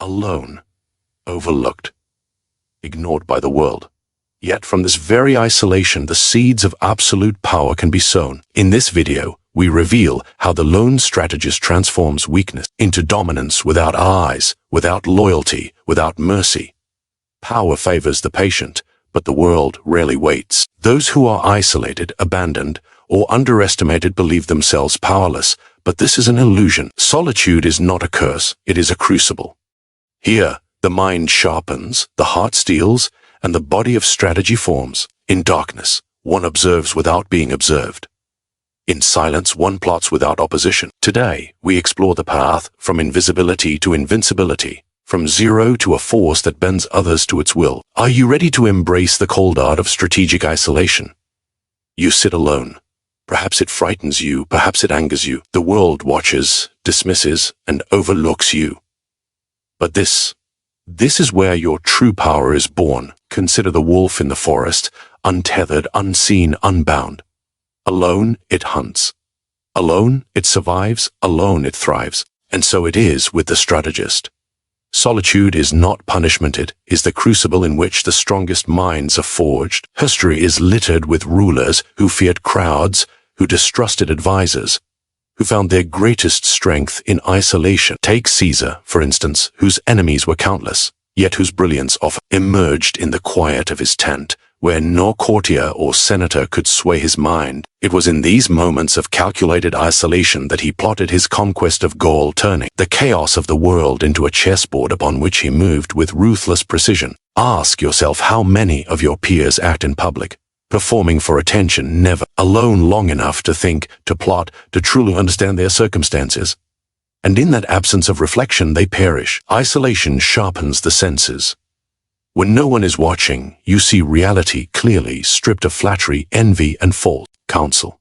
alone, overlooked, ignored by the world. Yet from this very isolation, the seeds of absolute power can be sown. In this video, we reveal how the lone strategist transforms weakness into dominance without eyes, without loyalty, without mercy. Power favors the patient, but the world rarely waits. Those who are isolated, abandoned, or underestimated believe themselves powerless, but this is an illusion. Solitude is not a curse, it is a crucible. Here, the mind sharpens, the heart steels, and the body of strategy forms. In darkness, one observes without being observed. In silence, one plots without opposition. Today, we explore the path from invisibility to invincibility, from zero to a force that bends others to its will. Are you ready to embrace the cold art of strategic isolation? You sit alone. Perhaps it frightens you, perhaps it angers you. The world watches, dismisses, and overlooks you. But this is where your true power is born. Consider the wolf in the forest, untethered, unseen, unbound. Alone, it hunts. Alone, it survives. Alone, it thrives. And so it is with the strategist. Solitude is not punishment, it is the crucible in which the strongest minds are forged. History is littered with rulers who feared crowds, who distrusted advisors, who found their greatest strength in isolation. Take Caesar, for instance, whose enemies were countless, yet whose brilliance often emerged in the quiet of his tent, where no courtier or senator could sway his mind. It was in these moments of calculated isolation that he plotted his conquest of Gaul, turning the chaos of the world into a chessboard upon which he moved with ruthless precision. Ask yourself how many of your peers act in public, performing for attention, never alone long enough to think, to plot, to truly understand their circumstances. And in that absence of reflection, they perish. Isolation sharpens the senses. When no one is watching, you see reality clearly, stripped of flattery, envy, and false counsel.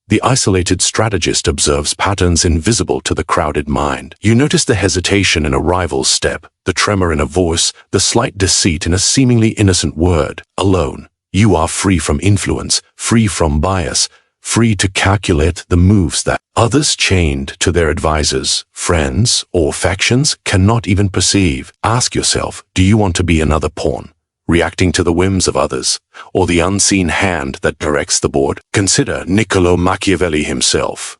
The isolated strategist observes patterns invisible to the crowded mind. You notice the hesitation in a rival's step, the tremor in a voice, the slight deceit in a seemingly innocent word. Alone, you are free from influence, free from bias, free to calculate the moves that others chained to their advisors, friends, or factions cannot even perceive. Ask yourself, do you want to be another pawn, reacting to the whims of others, or the unseen hand that directs the board? Consider Niccolo Machiavelli himself.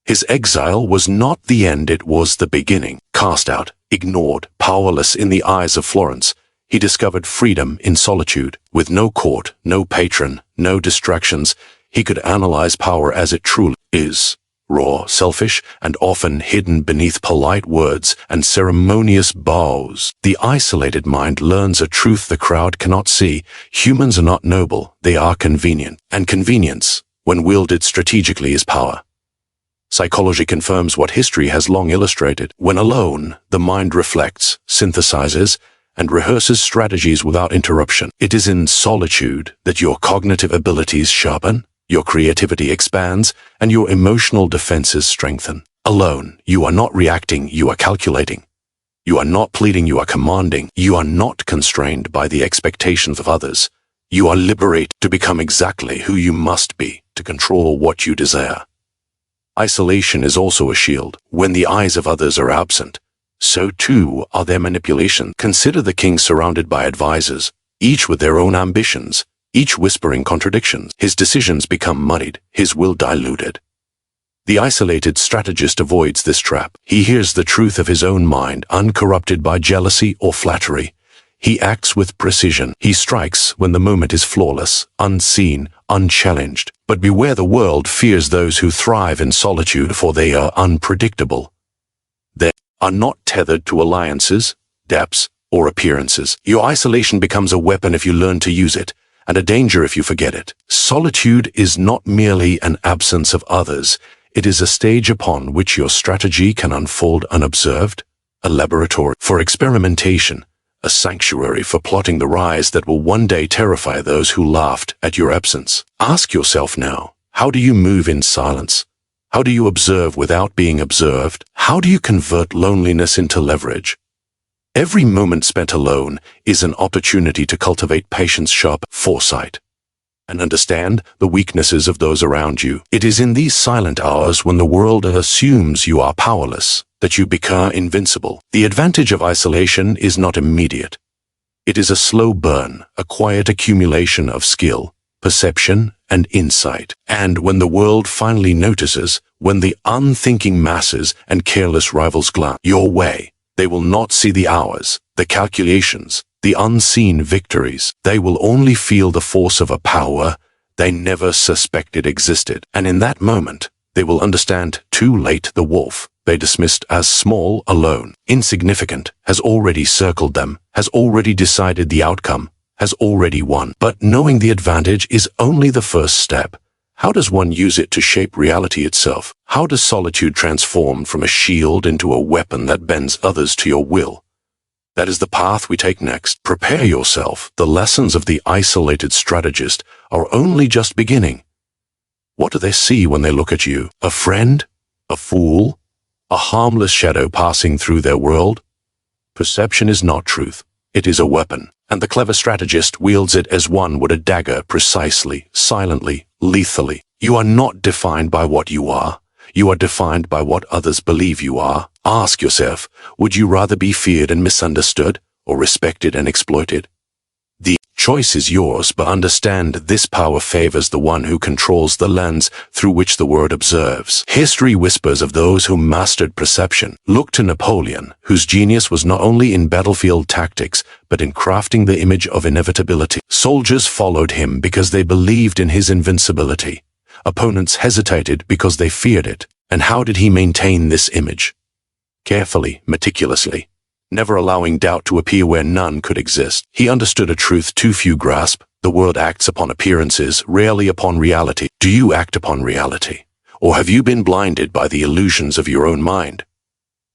His exile was not the end, it was the beginning. Cast out, ignored, powerless in the eyes of Florence, he discovered freedom in solitude. With no court, no patron, no distractions, he could analyze power as it truly is, raw, selfish, and often hidden beneath polite words and ceremonious bows. The isolated mind learns a truth the crowd cannot see. Humans are not noble, they are convenient. And convenience, when wielded strategically, is power. Psychology confirms what history has long illustrated. When alone, the mind reflects, synthesizes, and rehearses strategies without interruption. It is in solitude that your cognitive abilities sharpen, your creativity expands, and your emotional defenses strengthen. Alone, you are not reacting, you are calculating. You are not pleading, you are commanding. You are not constrained by the expectations of others. You are liberated to become exactly who you must be, to control what you desire. Isolation is also a shield. When the eyes of others are absent, so too are their manipulations. Consider the king surrounded by advisors, each with their own ambitions, each whispering contradictions. His decisions become muddied, his will diluted. The isolated strategist avoids this trap. He hears the truth of his own mind, uncorrupted by jealousy or flattery. He acts with precision. He strikes when the moment is flawless, unseen, unchallenged. But beware, the world fears those who thrive in solitude, for they are unpredictable. They are not tethered to alliances, depths, or appearances. Your isolation becomes a weapon if you learn to use it, and a danger if you forget it. Solitude is not merely an absence of others, it is a stage upon which your strategy can unfold unobserved, a laboratory for experimentation, a sanctuary for plotting the rise that will one day terrify those who laughed at your absence. Ask yourself now, how do you move in silence? How do you observe without being observed? How do you convert loneliness into leverage? Every moment spent alone is an opportunity to cultivate patience, sharp foresight. and understand the weaknesses of those around you. It is in these silent hours when the world assumes you are powerless that you become invincible. The advantage of isolation is not immediate. It is a slow burn, a quiet accumulation of skill, perception, and insight. And when the world finally notices, when the unthinking masses and careless rivals glance your way, they will not see the hours, the calculations, the unseen victories. They will only feel the force of a power they never suspected existed. And in that moment, they will understand too late the wolf they dismissed as small, alone, insignificant, has already circled them, has already decided the outcome, has already won. But knowing the advantage is only the first step. How does one use it to shape reality itself? How does solitude transform from a shield into a weapon that bends others to your will? That is the path we take next. Prepare yourself. The lessons of the isolated strategist are only just beginning. What do they see when they look at you? A friend? A fool? A harmless shadow passing through their world? Perception is not truth. It is a weapon, and the clever strategist wields it as one would a dagger, precisely, silently, lethally. You are not defined by what you are. You are defined by what others believe you are. Ask yourself, would you rather be feared and misunderstood, or respected and exploited? The choice is yours, but understand this power favors the one who controls the lens through which the world observes. History whispers of those who mastered perception. Look to Napoleon, whose genius was not only in battlefield tactics, but in crafting the image of inevitability. Soldiers followed him because they believed in his invincibility. Opponents hesitated because they feared it. And how did he maintain this image? Carefully, meticulously, never allowing doubt to appear where none could exist. He understood a truth too few grasp. The world acts upon appearances, rarely upon reality. Do you act upon reality? Or have you been blinded by the illusions of your own mind?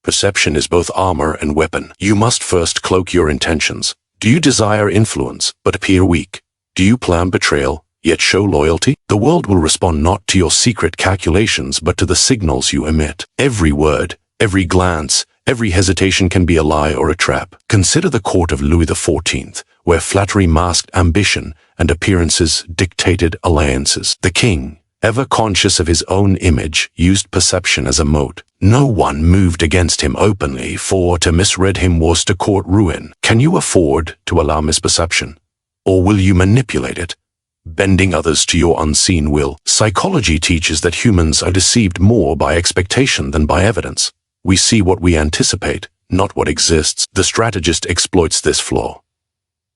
Perception is both armor and weapon. You must first cloak your intentions. Do you desire influence, but appear weak? Do you plan betrayal, yet show loyalty? The world will respond not to your secret calculations, but to the signals you emit. Every word, every glance, every hesitation can be a lie or a trap. Consider the court of Louis XIV, where flattery masked ambition and appearances dictated alliances. The king, ever conscious of his own image, used perception as a moat. No one moved against him openly, for to misread him was to court ruin. Can you afford to allow misperception? Or will you manipulate it, bending others to your unseen will? Psychology teaches that humans are deceived more by expectation than by evidence. We see what we anticipate, not what exists. The strategist exploits this flaw.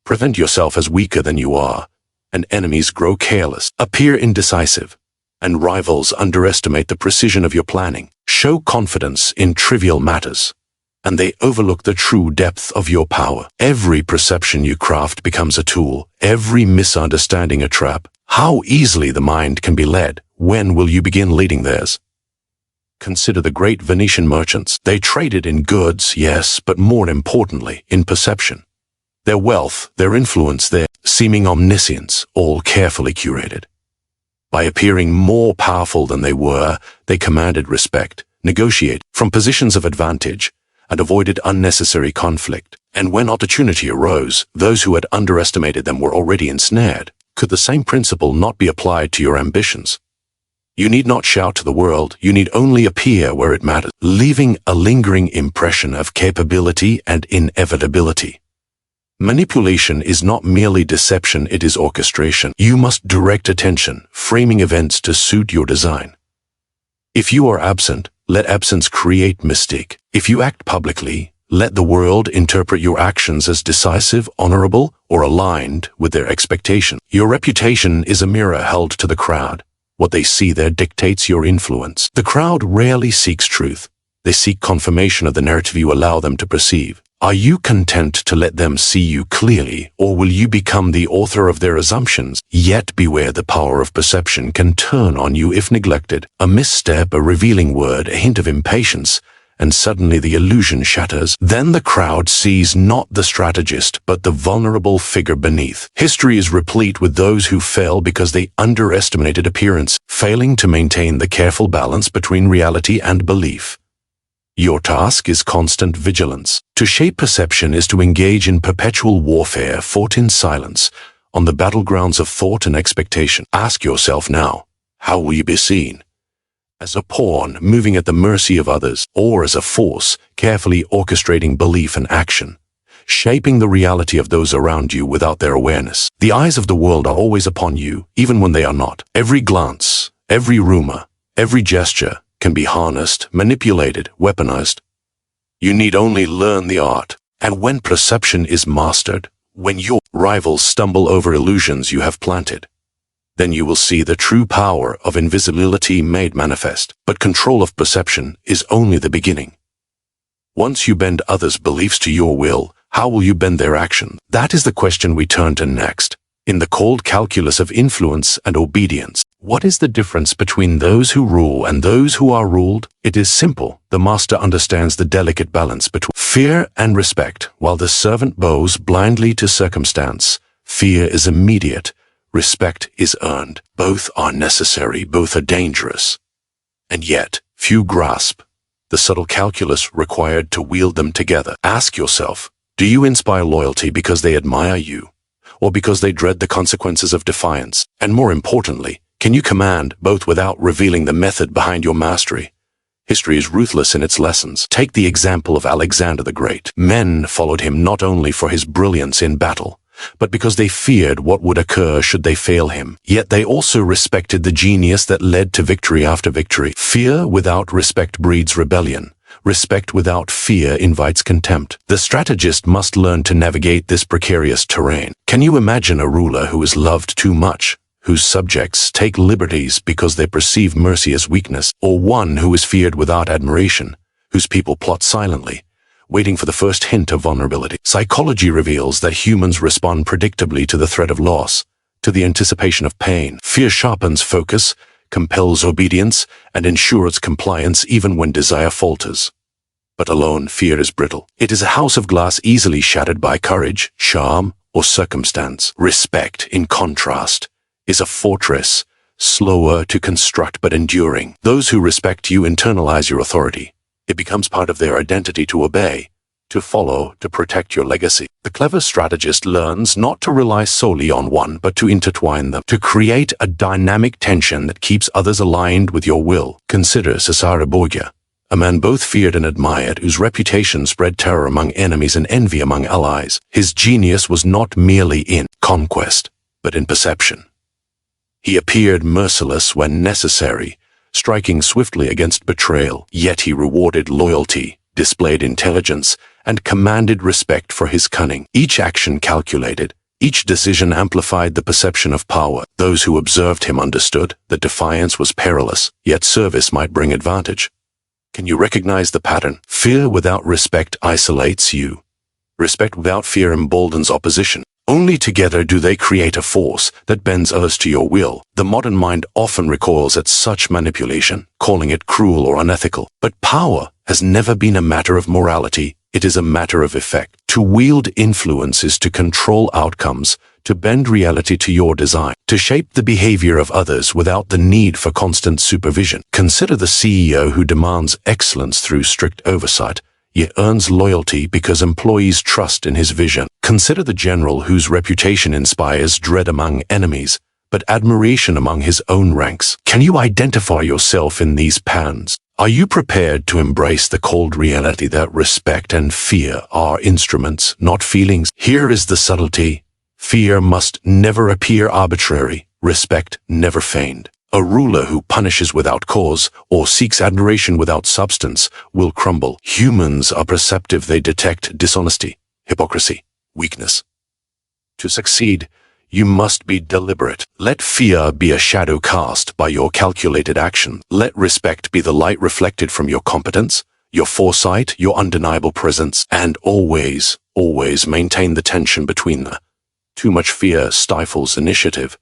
Present yourself as weaker than you are, and enemies grow careless, appear indecisive, and rivals underestimate the precision of your planning. Show confidence in trivial matters, and they overlook the true depth of your power. Every perception you craft becomes a tool, every misunderstanding a trap. How easily the mind can be led. When will you begin leading theirs? Consider the great Venetian merchants. They traded in goods, yes, but more importantly, in perception. Their wealth, their influence, their seeming omniscience, all carefully curated. By appearing more powerful than they were, they commanded respect, negotiated from positions of advantage, and avoided unnecessary conflict. And when opportunity arose, those who had underestimated them were already ensnared. Could the same principle not be applied to your ambitions? You need not shout to the world, you need only appear where it matters, leaving a lingering impression of capability and inevitability. Manipulation is not merely deception, it is orchestration. You must direct attention, framing events to suit your design. If you are absent, let absence create mystique. If you act publicly, let the world interpret your actions as decisive, honorable, or aligned with their expectation. Your reputation is a mirror held to the crowd. What they see there dictates your influence. The crowd rarely seeks truth. They seek confirmation of the narrative you allow them to perceive. Are you content to let them see you clearly, or will you become the author of their assumptions? Yet beware, the power of perception can turn on you if neglected. A misstep, a revealing word, a hint of impatience, and suddenly the illusion shatters. Then the crowd sees not the strategist, but the vulnerable figure beneath. History is replete with those who fell because they underestimated appearance, failing to maintain the careful balance between reality and belief. Your task is constant vigilance. To shape perception is to engage in perpetual warfare fought in silence, on the battlegrounds of thought and expectation. Ask yourself now, how will you be seen? As a pawn moving at the mercy of others, or as a force carefully orchestrating belief and action, shaping the reality of those around you without their awareness? The eyes of the world are always upon you, even when they are not. Every glance, every rumor, every gesture can be harnessed, manipulated, weaponized. You need only learn the art. And when perception is mastered, when your rivals stumble over illusions you have planted, then you will see the true power of invisibility made manifest. But control of perception is only the beginning. Once you bend others' beliefs to your will, how will you bend their action? That is the question we turn to next. In the cold calculus of influence and obedience, what is the difference between those who rule and those who are ruled? It is simple. The master understands the delicate balance between fear and respect, while the servant bows blindly to circumstance. Fear is immediate. Respect is earned. Both are necessary, both are dangerous. And yet, few grasp the subtle calculus required to wield them together. Ask yourself, do you inspire loyalty because they admire you, or because they dread the consequences of defiance? And more importantly, can you command both without revealing the method behind your mastery? History is ruthless in its lessons. Take the example of Alexander the Great. Men followed him not only for his brilliance in battle, but because they feared what would occur should they fail him. Yet they also respected the genius that led to victory after victory. Fear without respect breeds rebellion. Respect without fear invites contempt. The strategist must learn to navigate this precarious terrain. Can you imagine a ruler who is loved too much, whose subjects take liberties because they perceive mercy as weakness, or one who is feared without admiration, whose people plot silently, waiting for the first hint of vulnerability? Psychology reveals that humans respond predictably to the threat of loss, to the anticipation of pain. Fear sharpens focus, compels obedience, and ensures compliance even when desire falters. But alone, fear is brittle. It is a house of glass easily shattered by courage, charm, or circumstance. Respect, in contrast, is a fortress, slower to construct but enduring. Those who respect you internalize your authority. It becomes part of their identity to obey, to follow, to protect your legacy. The clever strategist learns not to rely solely on one, but to intertwine them, to create a dynamic tension that keeps others aligned with your will. Consider Cesare Borgia, a man both feared and admired, whose reputation spread terror among enemies and envy among allies. His genius was not merely in conquest, but in perception. He appeared merciless when necessary, striking swiftly against betrayal, yet he rewarded loyalty, displayed intelligence, and commanded respect for his cunning. Each action calculated, each decision amplified the perception of power. Those who observed him understood that defiance was perilous, yet service might bring advantage. Can you recognize the pattern? Fear without respect isolates you. Respect without fear emboldens opposition. Only together do they create a force that bends others to your will. The modern mind often recoils at such manipulation, calling it cruel or unethical. But power has never been a matter of morality. It is a matter of effect. To wield influence is to control outcomes, to bend reality to your design, to shape the behavior of others without the need for constant supervision. Consider the CEO who demands excellence through strict oversight, yet earns loyalty because employees trust in his vision. Consider the general whose reputation inspires dread among enemies, but admiration among his own ranks. Can you identify yourself in these patterns? Are you prepared to embrace the cold reality that respect and fear are instruments, not feelings? Here is the subtlety. Fear must never appear arbitrary, respect never feigned. A ruler who punishes without cause or seeks admiration without substance will crumble. Humans are perceptive. They detect dishonesty, hypocrisy, weakness. To succeed, you must be deliberate. Let fear be a shadow cast by your calculated action. Let respect be the light reflected from your competence, your foresight, your undeniable presence, and always maintain the tension between them. Too much fear stifles initiative.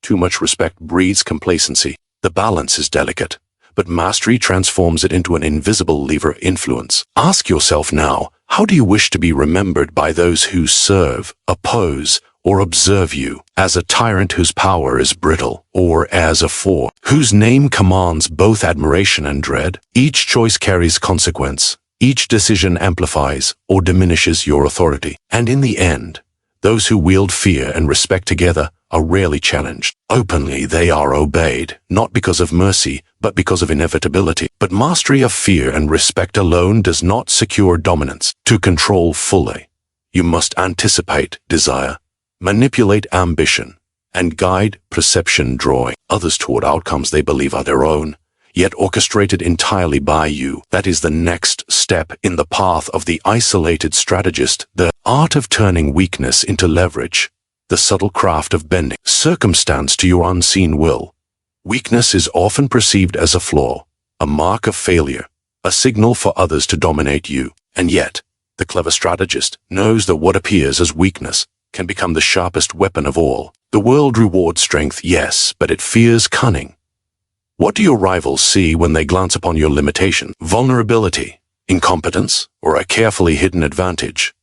Too much respect breeds complacency. The balance is delicate, but mastery transforms it into an invisible lever influence. Ask yourself now, how do you wish to be remembered by those who serve, oppose, or observe you? As a tyrant whose power is brittle, or as a force whose name commands both admiration and dread? Each choice carries consequence. Each decision amplifies or diminishes your authority. And in the end, Those who wield fear and respect together are rarely challenged. Openly, they are obeyed, not because of mercy, but because of inevitability. But mastery of fear and respect alone does not secure dominance. To control fully, you must anticipate desire, manipulate ambition, and guide perception, drawing others toward outcomes they believe are their own, yet orchestrated entirely by you. That is the next step in the path of the isolated strategist, the art of turning weakness into leverage, the subtle craft of bending circumstance to your unseen will. Weakness is often perceived as a flaw, a mark of failure, a signal for others to dominate you. And yet, the clever strategist knows that what appears as weakness can become the sharpest weapon of all. The world rewards strength, yes, but it fears cunning. What do your rivals see when they glance upon your limitation? Vulnerability, incompetence, or a carefully hidden advantage?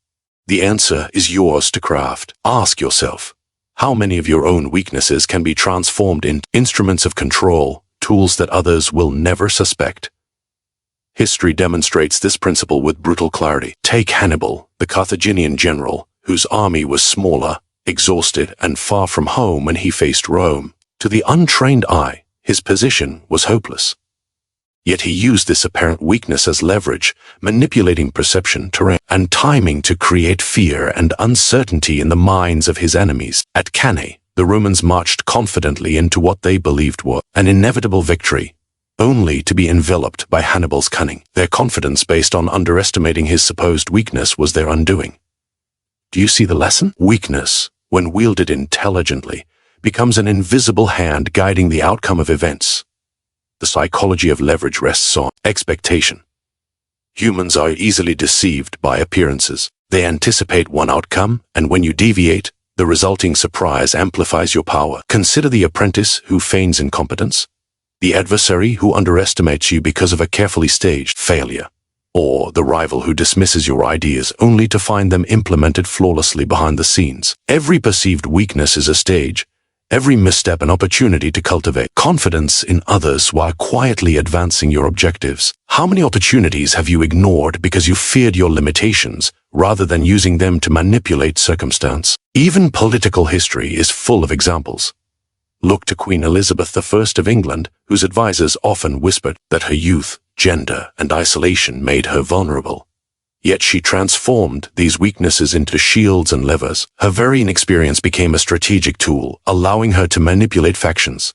The answer is yours to craft. Ask yourself, how many of your own weaknesses can be transformed into instruments of control, tools that others will never suspect? History demonstrates this principle with brutal clarity. Take Hannibal, the Carthaginian general, whose army was smaller, exhausted, and far from home when he faced Rome. To the untrained eye, his position was hopeless. Yet he used this apparent weakness as leverage, manipulating perception, terrain, and timing to create fear and uncertainty in the minds of his enemies. At Cannae, the Romans marched confidently into what they believed was an inevitable victory, only to be enveloped by Hannibal's cunning. Their confidence based on underestimating his supposed weakness was their undoing. Do you see the lesson? Weakness, when wielded intelligently, becomes an invisible hand guiding the outcome of events. The psychology of leverage rests on expectation. Humans are easily deceived by appearances. They anticipate one outcome, and when you deviate, the resulting surprise amplifies your power. Consider the apprentice who feigns incompetence, the adversary who underestimates you because of a carefully staged failure, or the rival who dismisses your ideas only to find them implemented flawlessly behind the scenes. Every perceived weakness is a stage, every misstep an opportunity to cultivate confidence in others while quietly advancing your objectives. How many opportunities have you ignored because you feared your limitations rather than using them to manipulate circumstance? Even political history is full of examples. Look to Queen Elizabeth I of England, whose advisers often whispered that her youth, gender, and isolation made her vulnerable. Yet she transformed these weaknesses into shields and levers. Her very inexperience became a strategic tool, allowing her to manipulate factions,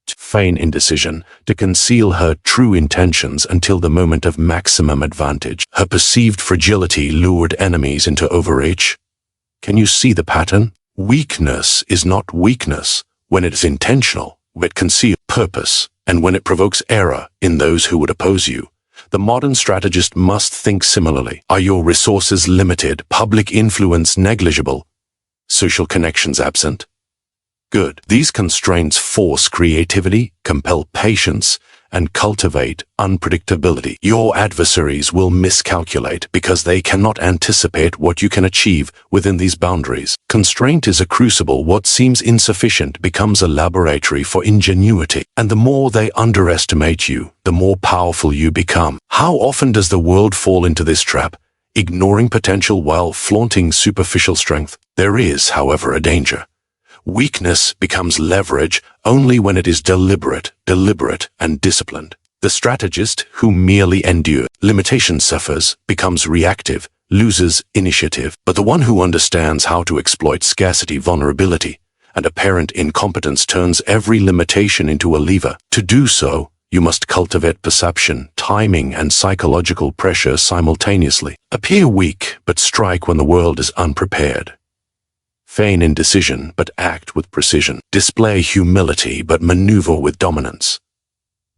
to feign indecision, to conceal her true intentions until the moment of maximum advantage. Her perceived fragility lured enemies into overreach. Can you see the pattern? Weakness is not weakness when it is intentional, when it conceals purpose, and when it provokes error in those who would oppose you. The modern strategist must think similarly. Are your resources limited, public influence negligible, social connections absent? Good. These constraints force creativity, compel patience, and cultivate unpredictability. Your adversaries will miscalculate because they cannot anticipate what you can achieve within these boundaries. Constraint is a crucible. What seems insufficient becomes a laboratory for ingenuity. And the more they underestimate you, the more powerful you become. How often does the world fall into this trap, ignoring potential while flaunting superficial strength? There is, however, a danger. Weakness becomes leverage only when it is deliberate, and disciplined. The strategist who merely endures limitation suffers, becomes reactive, loses initiative. But the one who understands how to exploit scarcity, vulnerability, and apparent incompetence turns every limitation into a lever. To do so, you must cultivate perception, timing, and psychological pressure simultaneously. Appear weak, but strike when the world is unprepared. Feign indecision, but act with precision. Display humility, but maneuver with dominance.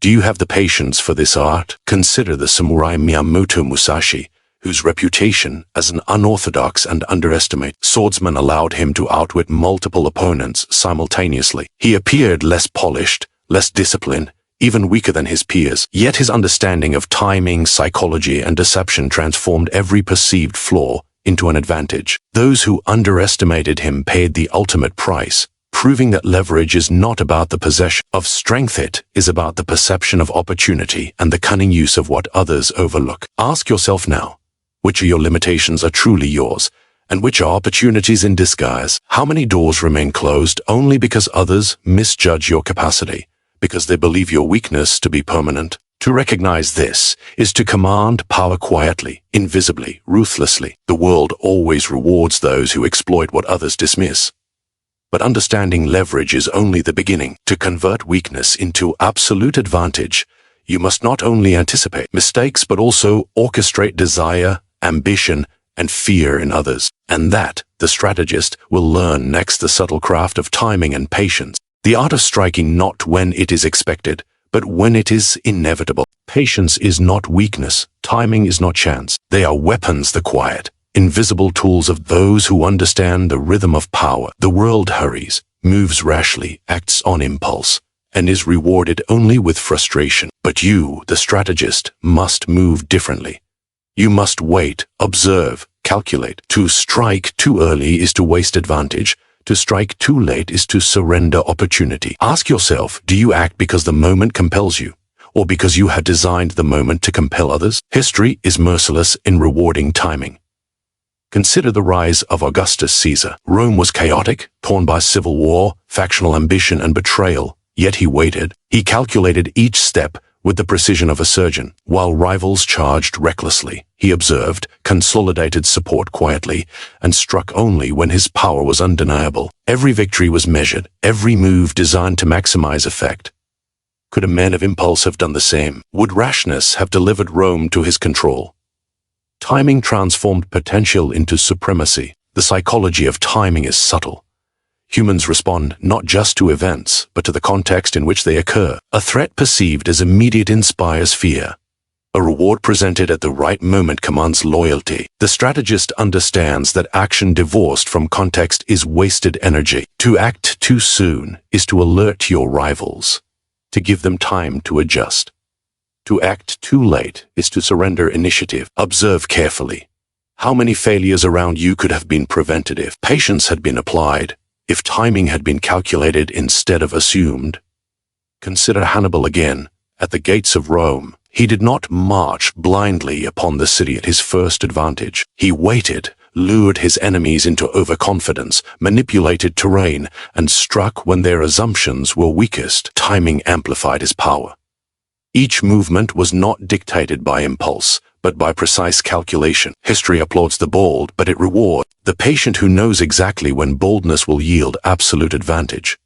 Do you have the patience for this art? Consider the samurai Miyamoto Musashi, whose reputation as an unorthodox and underestimated swordsman allowed him to outwit multiple opponents simultaneously. He appeared less polished, less disciplined, even weaker than his peers, yet his understanding of timing, psychology, and deception transformed every perceived flaw into an advantage. Those who underestimated him paid the ultimate price, proving that leverage is not about the possession of strength, it is about the perception of opportunity and the cunning use of what others overlook. Ask yourself now, which of your limitations are truly yours, And which are opportunities in disguise? How many doors remain closed only because others misjudge your capacity, because they believe your weakness to be permanent? To recognize this is to command power quietly, invisibly, ruthlessly. The world always rewards those who exploit what others dismiss. But understanding leverage is only the beginning. To convert weakness into absolute advantage, you must not only anticipate mistakes but also orchestrate desire, ambition, and fear in others. And that, the strategist will learn next the subtle craft of timing and patience. The art of striking not when it is expected, but when it is inevitable. Patience is not weakness. Timing is not chance. They are weapons, the quiet, invisible tools of those who understand the rhythm of power. The world hurries, moves rashly, acts on impulse, and is rewarded only with frustration. But you, the strategist, must move differently. You must wait, observe, calculate. To strike too early is to waste advantage. To strike too late is to surrender opportunity. Ask yourself, do you act because the moment compels you, or because you have designed the moment to compel others? History is merciless in rewarding timing. Consider the rise of Augustus Caesar. Rome was chaotic, torn by civil war, factional ambition, and betrayal. Yet he waited. He calculated each step with the precision of a surgeon. While rivals charged recklessly, he observed, consolidated support quietly, and struck only when his power was undeniable. Every victory was measured, every move designed to maximize effect. Could a man of impulse have done the same? Would rashness have delivered Rome to his control? Timing transformed potential into supremacy. The psychology of timing is subtle. Humans respond not just to events, but to the context in which they occur. A threat perceived as immediate inspires fear. A reward presented at the right moment commands loyalty. The strategist understands that action divorced from context is wasted energy. To act too soon is to alert your rivals, to give them time to adjust. To act too late is to surrender initiative. Observe carefully. How many failures around you could have been prevented if patience had been applied? If timing had been calculated instead of assumed? Consider Hannibal again. At the gates of Rome, he did not march blindly upon the city at his first advantage. He waited, lured his enemies into overconfidence, manipulated terrain, and struck when their assumptions were weakest. Timing amplified his power. Each movement was not dictated by impulse, but by precise calculation. History applauds the bold, but it rewards the patient who knows exactly when boldness will yield absolute advantage.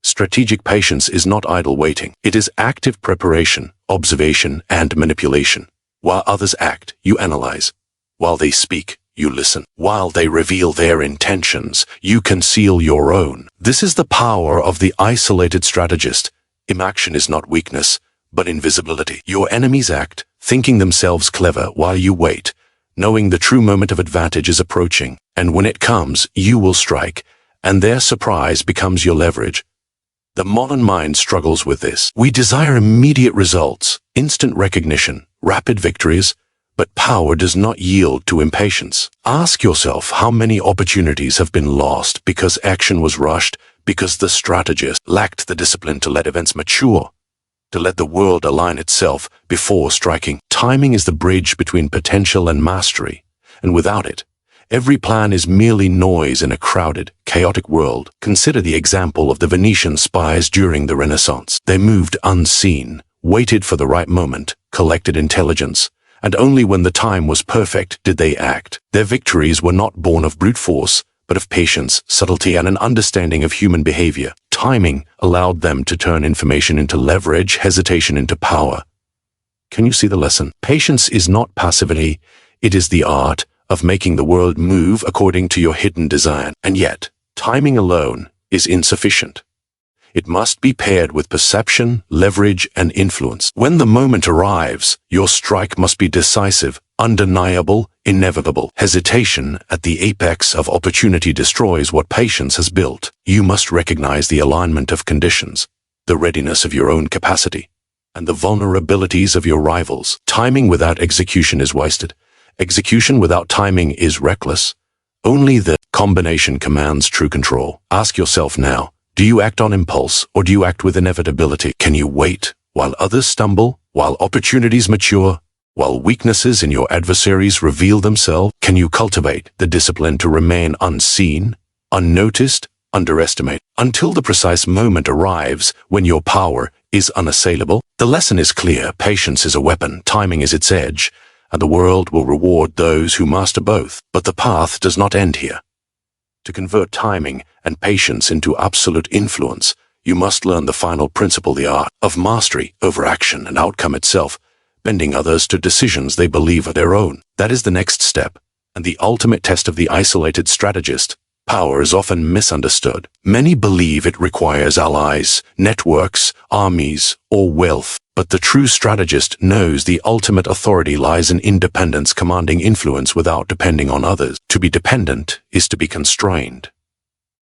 Strategic patience is not idle waiting. It is active preparation, observation, and manipulation. While others act, you analyze. While they speak, you listen. While they reveal their intentions, you conceal your own. This is the power of the isolated strategist. Inaction is not weakness, but invisibility. Your enemies act, thinking themselves clever while you wait, knowing the true moment of advantage is approaching, and when it comes, you will strike, and their surprise becomes your leverage. The modern mind struggles with this. We desire immediate results, instant recognition, rapid victories, but power does not yield to impatience. Ask yourself how many opportunities have been lost because action was rushed, because the strategist lacked the discipline to let events mature, to let the world align itself before striking. Timing is the bridge between potential and mastery, and without it, every plan is merely noise in a crowded, chaotic world. Consider the example of the Venetian spies during the Renaissance. They moved unseen, waited for the right moment, collected intelligence, and only when the time was perfect did they act. Their victories were not born of brute force, but of patience, subtlety, and an understanding of human behavior. Timing allowed them to turn information into leverage, hesitation into power. Can you see the lesson? Patience is not passivity, it is the art of making the world move according to your hidden design. And yet, timing alone is insufficient. It must be paired with perception, leverage, and influence. When the moment arrives, your strike must be decisive, undeniable, inevitable. Hesitation at the apex of opportunity destroys what patience has built. You must recognize the alignment of conditions, the readiness of your own capacity, and the vulnerabilities of your rivals. Timing without execution is wasted. Execution without timing is reckless. Only the combination commands true control. Ask yourself now, do you act on impulse or do you act with inevitability? Can you wait while others stumble, while opportunities mature, while weaknesses in your adversaries reveal themselves? Can you cultivate the discipline to remain unseen, unnoticed, underestimated, until the precise moment arrives when your power is unassailable? The lesson is clear: patience is a weapon, timing is its edge, and the world will reward those who master both. But the path does not end here. To convert timing and patience into absolute influence, you must learn the final principle, the art of mastery over action and outcome itself, bending others to decisions they believe are their own. That is the next step, and the ultimate test of the isolated strategist. Power is often misunderstood. Many believe it requires allies, networks, armies, or wealth. But the true strategist knows the ultimate authority lies in independence, commanding influence without depending on others. To be dependent is to be constrained.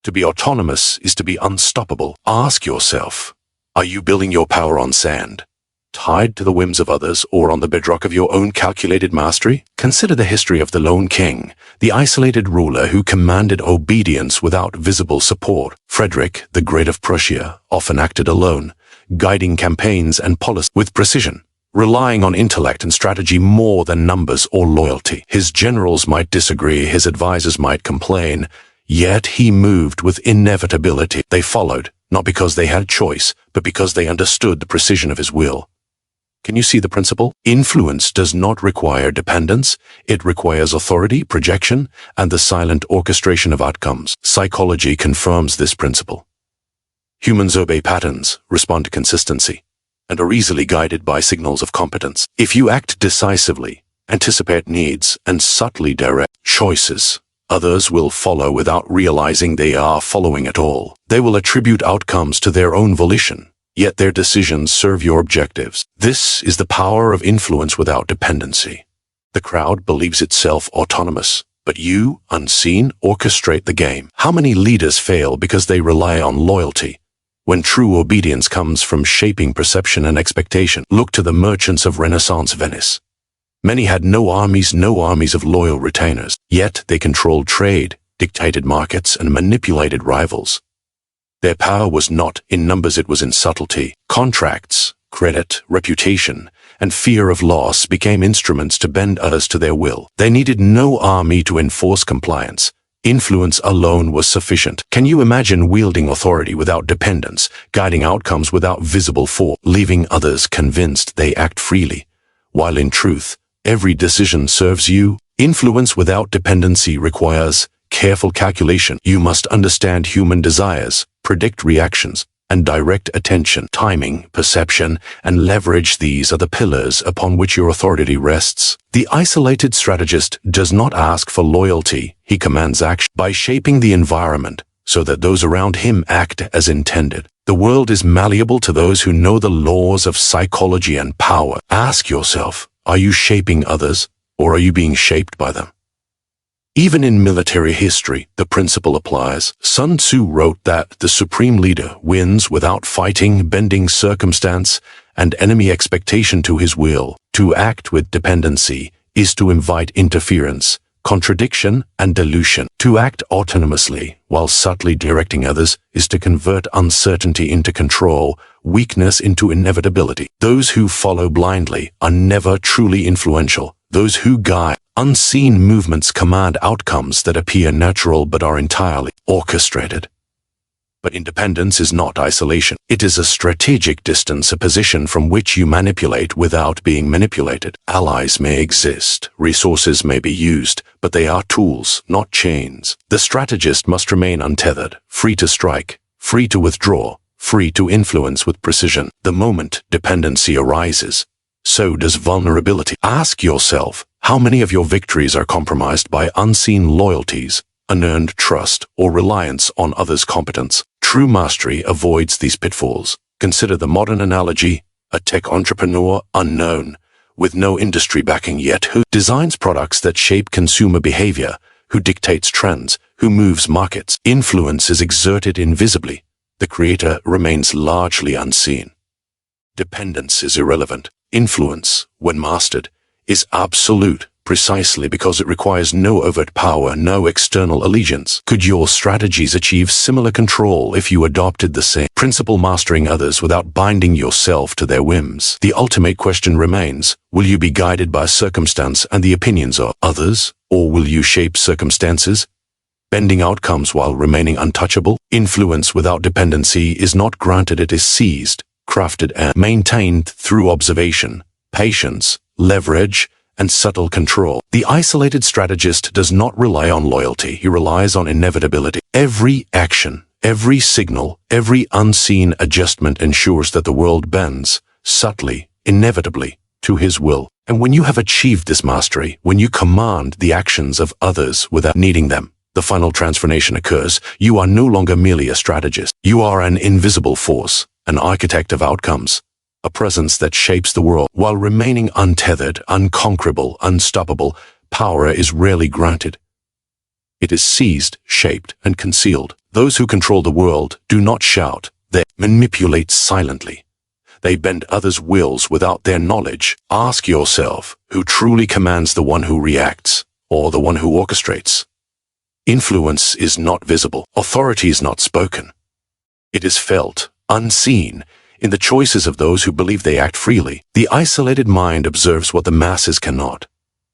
To be autonomous is to be unstoppable. Ask yourself, are you building your power on sand, tied to the whims of others, or on the bedrock of your own calculated mastery? Consider the history of the lone king, the isolated ruler who commanded obedience without visible support. Frederick, the Great of Prussia, often acted alone, guiding campaigns and policy with precision, relying on intellect and strategy more than numbers or loyalty. His generals might disagree, his advisors might complain, yet he moved with inevitability. They followed, not because they had choice, but because they understood the precision of his will. Can you see the principle? Influence does not require dependence. It requires authority, projection, and the silent orchestration of outcomes. Psychology confirms this principle. Humans obey patterns, respond to consistency, and are easily guided by signals of competence. If you act decisively, anticipate needs, and subtly direct choices, others will follow without realizing they are following at all. They will attribute outcomes to their own volition, yet their decisions serve your objectives. This is the power of influence without dependency. The crowd believes itself autonomous, but you, unseen, orchestrate the game. How many leaders fail because they rely on loyalty, when true obedience comes from shaping perception and expectation? Look to the merchants of Renaissance Venice. Many had no armies of loyal retainers, yet they controlled trade, dictated markets, and manipulated rivals. Their power was not in numbers, it was in subtlety. Contracts, credit, reputation, and fear of loss became instruments to bend others to their will. They needed no army to enforce compliance. Influence alone was sufficient. Can you imagine wielding authority without dependence, guiding outcomes without visible force, leaving others convinced they act freely, while in truth, every decision serves you? Influence without dependency requires careful calculation. You must understand human desires, predict reactions, and direct attention. Timing, perception, and leverage, these are the pillars upon which your authority rests. The isolated strategist does not ask for loyalty, he commands action. By shaping the environment so that those around him act as intended, the world is malleable to those who know the laws of psychology and power. Ask yourself, are you shaping others, or are you being shaped by them? Even in military history, the principle applies. Sun Tzu wrote that the supreme leader wins without fighting, bending circumstance and enemy expectation to his will. To act with dependency is to invite interference, contradiction, and dilution. To act autonomously while subtly directing others is to convert uncertainty into control, weakness into inevitability. Those who follow blindly are never truly influential. Those who guide unseen movements command outcomes that appear natural but are entirely orchestrated. But independence is not isolation. It is a strategic distance, a position from which you manipulate without being manipulated. Allies may exist, resources may be used, but they are tools, not chains. The strategist must remain untethered, free to strike, free to withdraw, free to influence with precision. The moment dependency arises, so does vulnerability. Ask yourself, how many of your victories are compromised by unseen loyalties, unearned trust, or reliance on others' competence? True mastery avoids these pitfalls. Consider the modern analogy: a tech entrepreneur unknown, with no industry backing yet, who designs products that shape consumer behavior, who dictates trends, who moves markets. Influence is exerted invisibly. The creator remains largely unseen. Dependence is irrelevant. Influence, when mastered, is absolute. precisely because it requires no overt power, no external allegiance. Could your strategies achieve similar control if you adopted the same principle, mastering others without binding yourself to their whims? The ultimate question remains, will you be guided by circumstance and the opinions of others, or will you shape circumstances, bending outcomes while remaining untouchable? Influence without dependency is not granted, it is seized, crafted and maintained through observation, patience, leverage, and subtle control. The isolated strategist does not rely on loyalty, he relies on inevitability. Every action, every signal, every unseen adjustment ensures that the world bends, subtly, inevitably, to his will. And when you have achieved this mastery, when you command the actions of others without needing them, the final transformation occurs. You are no longer merely a strategist. You are an invisible force, an architect of outcomes, a presence that shapes the world. While remaining untethered, unconquerable, unstoppable, power is rarely granted. It is seized, shaped, and concealed. Those who control the world do not shout. They manipulate silently. They bend others' wills without their knowledge. Ask yourself, who truly commands, the one who reacts, or the one who orchestrates? Influence is not visible. Authority is not spoken. It is felt, unseen, in the choices of those who believe they act freely. The isolated mind observes what the masses cannot.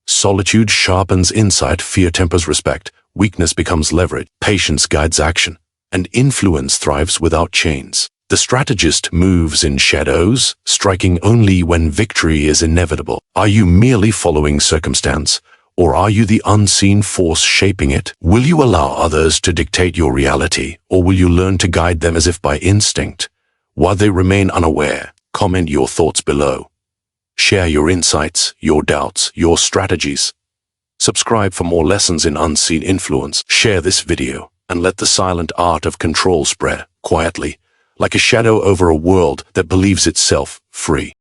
Solitude sharpens insight, fear tempers respect, weakness becomes leverage, patience guides action, and influence thrives without chains. The strategist moves in shadows, striking only when victory is inevitable. Are you merely following circumstance, or are you the unseen force shaping it? Will you allow others to dictate your reality, or will you learn to guide them as if by instinct, while they remain unaware? Comment your thoughts below. Share your insights, your doubts, your strategies. Subscribe for more lessons in unseen influence. Share this video, and let the silent art of control spread quietly, like a shadow over a world that believes itself free.